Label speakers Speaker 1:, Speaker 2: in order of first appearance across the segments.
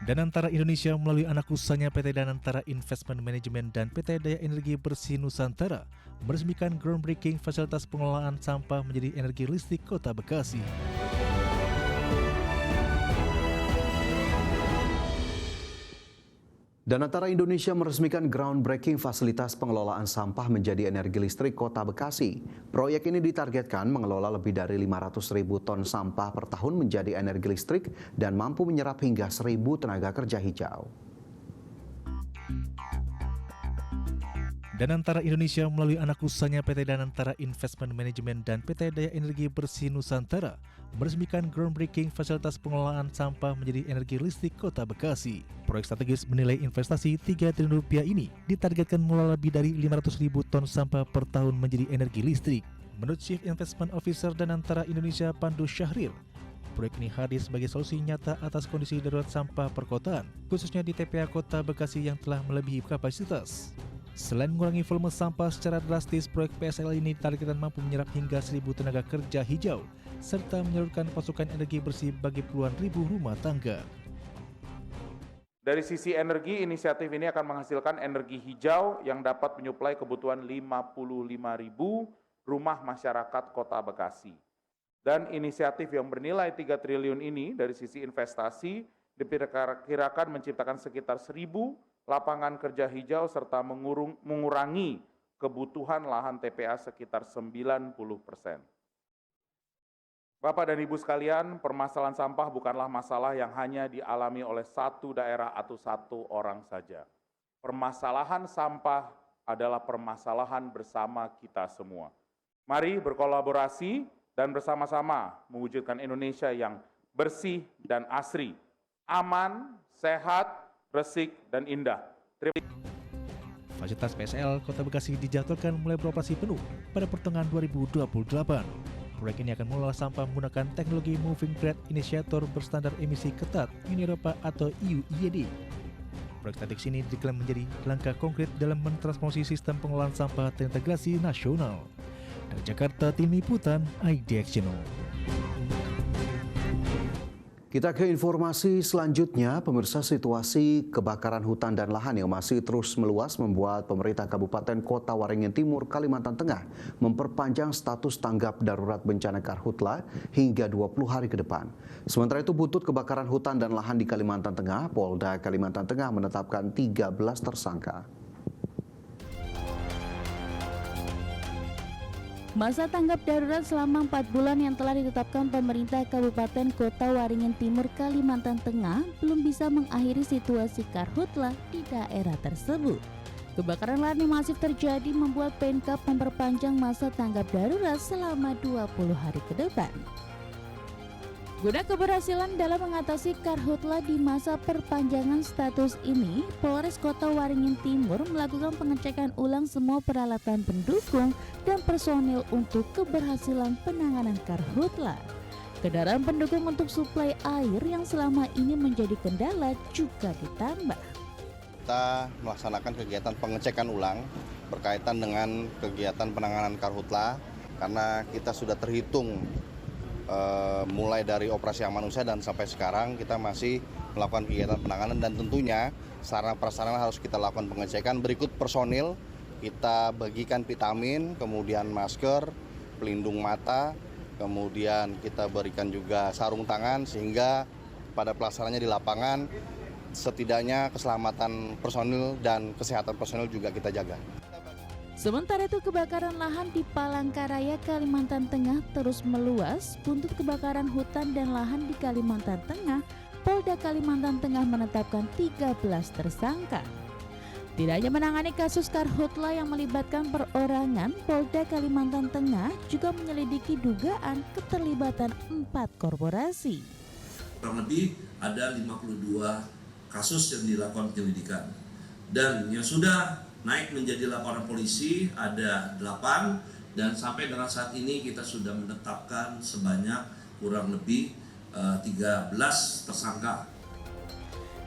Speaker 1: Danantara Indonesia melalui anak usahanya PT Danantara Investment Management dan PT Daya Energi Bersih Nusantara meresmikan groundbreaking fasilitas pengelolaan sampah menjadi energi listrik Kota Bekasi.
Speaker 2: Danantara Indonesia meresmikan groundbreaking fasilitas pengelolaan sampah menjadi energi listrik Kota Bekasi. Proyek ini ditargetkan mengelola lebih dari 500.000 ton sampah per tahun menjadi energi listrik dan mampu menyerap hingga 1.000 tenaga kerja hijau.
Speaker 1: Danantara Indonesia melalui anak usahanya PT Danantara Investment Management dan PT Daya Energi Bersih Nusantara meresmikan groundbreaking fasilitas pengelolaan sampah menjadi energi listrik Kota Bekasi. Proyek strategis bernilai investasi 3 triliun rupiah ini ditargetkan mengelola lebih dari 500.000 ton sampah per tahun menjadi energi listrik. Menurut Chief Investment Officer Danantara Indonesia Pandu Syahril, proyek ini hadir sebagai solusi nyata atas kondisi darurat sampah perkotaan, khususnya di TPA Kota Bekasi yang telah melebihi kapasitas. Selain mengurangi volume sampah secara drastis, proyek PSL ini ditargetkan mampu menyerap hingga 1.000 tenaga kerja hijau, serta menyalurkan pasokan energi bersih bagi puluhan ribu rumah tangga.
Speaker 3: Dari sisi energi, inisiatif ini akan menghasilkan energi hijau yang dapat menyuplai kebutuhan 55.000 rumah masyarakat Kota Bekasi. Dan inisiatif yang bernilai 3 triliun ini dari sisi investasi diperkirakan menciptakan sekitar 1.000 lapangan kerja hijau serta mengurangi kebutuhan lahan TPA sekitar 90%. Bapak dan Ibu sekalian, permasalahan sampah bukanlah masalah yang hanya dialami oleh satu daerah atau satu orang saja. Permasalahan sampah adalah permasalahan bersama kita semua. Mari berkolaborasi dan bersama-sama mewujudkan Indonesia yang bersih dan asri, aman, sehat, resik, dan indah.
Speaker 1: Fasilitas PSL Kota Bekasi dijadwalkan mulai beroperasi penuh pada pertengahan 2028. Proyek ini akan mengelola sampah menggunakan teknologi Moving Grade Initiator berstandar emisi ketat Uni Eropa atau EU-IED. Proyek strategis ini diklaim menjadi langkah konkret dalam mentransformasi sistem pengelolaan sampah terintegrasi nasional. Dari Jakarta, Tim Liputan, IDX Channel.
Speaker 2: Kita ke informasi selanjutnya, pemirsa. Situasi kebakaran hutan dan lahan yang masih terus meluas membuat pemerintah Kabupaten Kota Waringin Timur, Kalimantan Tengah memperpanjang status tanggap darurat bencana karhutla hingga 20 hari ke depan. Sementara itu, buntut kebakaran hutan dan lahan di Kalimantan Tengah, Polda Kalimantan Tengah menetapkan 13 tersangka.
Speaker 4: Masa tanggap darurat selama 4 bulan yang telah ditetapkan pemerintah Kabupaten Kota Waringin Timur, Kalimantan Tengah belum bisa mengakhiri situasi karhutla di daerah tersebut. Kebakaran lahan yang masif terjadi membuat Pemkab memperpanjang masa tanggap darurat selama 20 hari ke depan. Guna keberhasilan dalam mengatasi karhutla di masa perpanjangan status ini, Polres Kota Waringin Timur melakukan pengecekan ulang semua peralatan pendukung dan personil untuk keberhasilan penanganan karhutla. Kendaraan pendukung untuk suplai air yang selama ini menjadi kendala juga ditambah.
Speaker 5: Kita melaksanakan kegiatan pengecekan ulang berkaitan dengan kegiatan penanganan karhutla karena kita sudah terhitung mulai dari operasi aman usaha dan sampai sekarang kita masih melakukan kegiatan penanganan, dan tentunya sarana prasarana harus kita lakukan pengecekan. Berikut personil kita bagikan vitamin, kemudian masker, pelindung mata, kemudian kita berikan juga sarung tangan sehingga pada pelaksanaannya di lapangan setidaknya keselamatan personil dan kesehatan personil juga kita jaga.
Speaker 4: Sementara itu, kebakaran lahan di Palangkaraya, Kalimantan Tengah terus meluas. Buntut kebakaran hutan dan lahan di Kalimantan Tengah, Polda Kalimantan Tengah menetapkan 13 tersangka. Tidak hanya menangani kasus karhutla yang melibatkan perorangan, Polda Kalimantan Tengah juga menyelidiki dugaan keterlibatan 4 korporasi.
Speaker 6: Kurang lebih ada 52 kasus yang dilakukan penyelidikan, dan yang sudah naik menjadi laporan polisi ada 8, dan sampai dengan saat ini kita sudah menetapkan sebanyak kurang lebih 13 tersangka.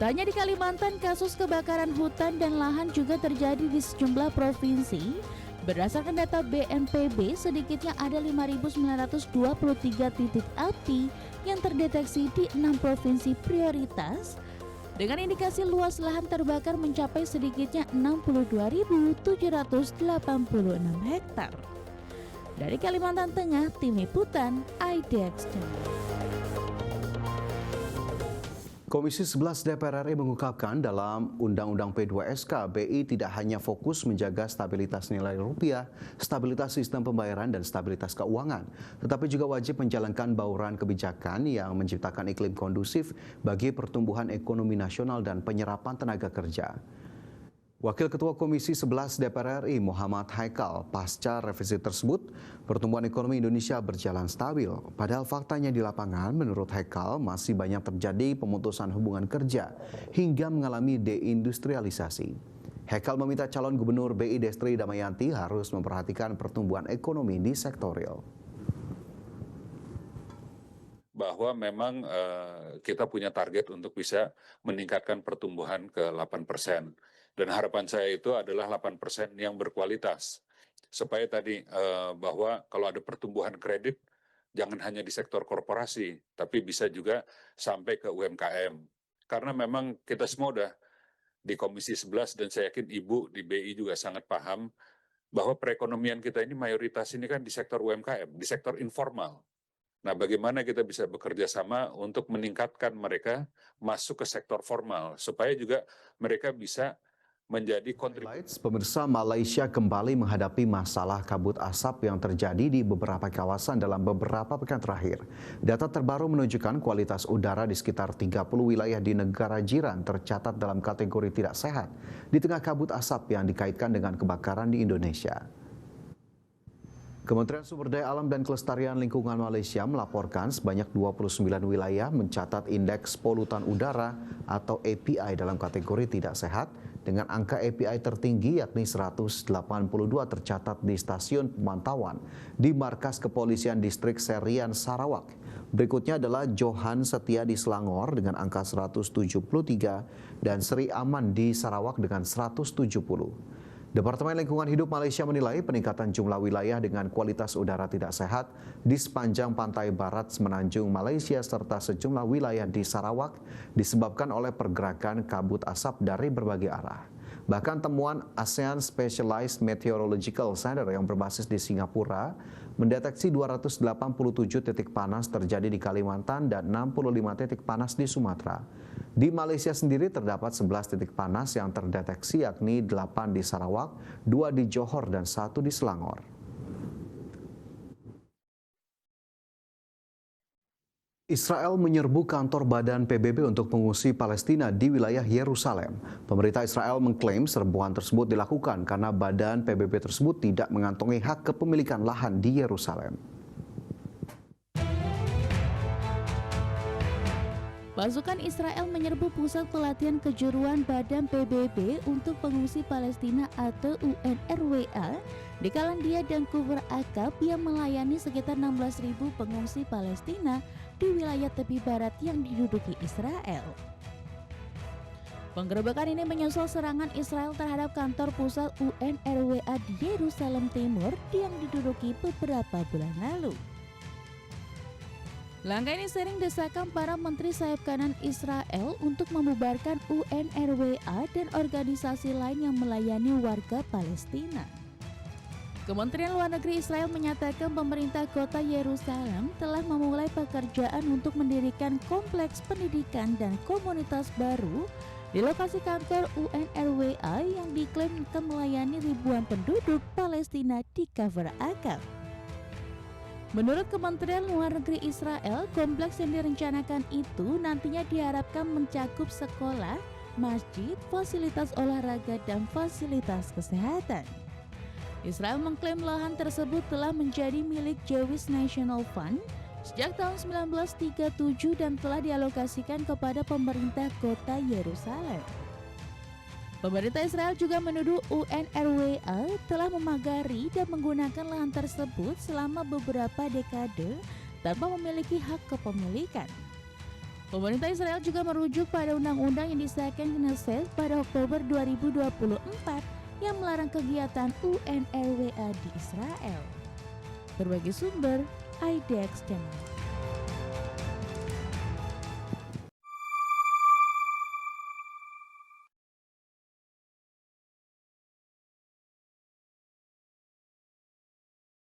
Speaker 4: Tak hanya di Kalimantan, kasus kebakaran hutan dan lahan juga terjadi di sejumlah provinsi. Berdasarkan data BNPB, sedikitnya ada 5.923 titik api yang terdeteksi di 6 provinsi prioritas. dengan indikasi luas lahan terbakar mencapai sedikitnya 62.786 hektar. Dari Kalimantan Tengah, Tim Liputan IDX Channel.
Speaker 2: Komisi 11 DPR RI mengungkapkan dalam Undang-Undang P2SK, BI tidak hanya fokus menjaga stabilitas nilai rupiah, stabilitas sistem pembayaran, dan stabilitas keuangan, tetapi juga wajib menjalankan bauran kebijakan yang menciptakan iklim kondusif bagi pertumbuhan ekonomi nasional dan penyerapan tenaga kerja. Wakil Ketua Komisi 11 DPR RI Muhammad Haikal, pasca revisi tersebut, pertumbuhan ekonomi Indonesia berjalan stabil. Padahal faktanya di lapangan, menurut Haikal, masih banyak terjadi pemutusan hubungan kerja hingga mengalami deindustrialisasi. Haikal meminta calon gubernur BI Destri Damayanti harus memperhatikan pertumbuhan ekonomi di sektor real.
Speaker 7: Bahwa memang kita punya target untuk bisa meningkatkan pertumbuhan ke 8%. Dan harapan saya itu adalah 8% yang berkualitas. Supaya tadi bahwa kalau ada pertumbuhan kredit, jangan hanya di sektor korporasi, tapi bisa juga sampai ke UMKM. Karena memang kita semua udah di Komisi 11 dan saya yakin Ibu di BI juga sangat paham bahwa perekonomian kita ini mayoritas ini kan di sektor UMKM, di sektor informal. Nah, bagaimana kita bisa bekerja sama untuk meningkatkan mereka masuk ke sektor formal, supaya juga mereka bisa menjadi kontribusi.
Speaker 2: Pemirsa, Malaysia kembali menghadapi masalah kabut asap yang terjadi di beberapa kawasan dalam beberapa pekan terakhir. Data terbaru menunjukkan kualitas udara di sekitar 30 wilayah di negara jiran tercatat dalam kategori tidak sehat di tengah kabut asap yang dikaitkan dengan kebakaran di Indonesia. Kementerian Sumber Daya Alam dan Kelestarian Lingkungan Malaysia melaporkan sebanyak 29 wilayah mencatat indeks polutan udara atau API dalam kategori tidak sehat dengan angka API tertinggi yakni 182 tercatat di stasiun pemantauan di markas kepolisian distrik Serian Sarawak. Berikutnya adalah Johan Setia di Selangor dengan angka 173 dan Seri Aman di Sarawak dengan 170. Departemen Lingkungan Hidup Malaysia menilai peningkatan jumlah wilayah dengan kualitas udara tidak sehat di sepanjang pantai barat Semenanjung Malaysia serta sejumlah wilayah di Sarawak disebabkan oleh pergerakan kabut asap dari berbagai arah. Bahkan temuan ASEAN Specialized Meteorological Center yang berbasis di Singapura mendeteksi 287 titik panas terjadi di Kalimantan dan 65 titik panas di Sumatera. Di Malaysia sendiri terdapat 11 titik panas yang terdeteksi yakni 8 di Sarawak, 2 di Johor dan 1 di Selangor. Israel menyerbu kantor Badan PBB untuk pengungsi Palestina di wilayah Yerusalem. Pemerintah Israel mengklaim serbuan tersebut dilakukan karena Badan PBB tersebut tidak mengantongi hak kepemilikan lahan di Yerusalem.
Speaker 4: Pasukan Israel menyerbu pusat pelatihan kejuruan Badan PBB untuk pengungsi Palestina atau UNRWA di Kalandia dan Kubur Akab yang melayani sekitar 16.000 pengungsi Palestina di wilayah tepi barat yang diduduki Israel. Penggerebekan ini menyusul serangan Israel terhadap kantor pusat UNRWA di Yerusalem Timur yang diduduki beberapa bulan lalu. Langkah ini sering desakan para menteri sayap kanan Israel untuk membubarkan UNRWA dan organisasi lain yang melayani warga Palestina. Kementerian Luar Negeri Israel menyatakan pemerintah kota Yerusalem telah memulai pekerjaan untuk mendirikan kompleks pendidikan dan komunitas baru di lokasi kantor UNRWA yang diklaim akan melayani ribuan penduduk Palestina di Kafir Akab. Menurut Kementerian Luar Negeri Israel, kompleks yang direncanakan itu nantinya diharapkan mencakup sekolah, masjid, fasilitas olahraga, dan fasilitas kesehatan. Israel mengklaim lahan tersebut telah menjadi milik Jewish National Fund sejak tahun 1937 dan telah dialokasikan kepada pemerintah kota Yerusalem. Pemerintah Israel juga menuduh UNRWA telah memagari dan menggunakan lahan tersebut selama beberapa dekade tanpa memiliki hak kepemilikan. Pemerintah Israel juga merujuk pada undang-undang yang disahkan Knesset pada Oktober 2024 yang melarang kegiatan UNRWA di Israel. Berbagai sumber, IDX Channel.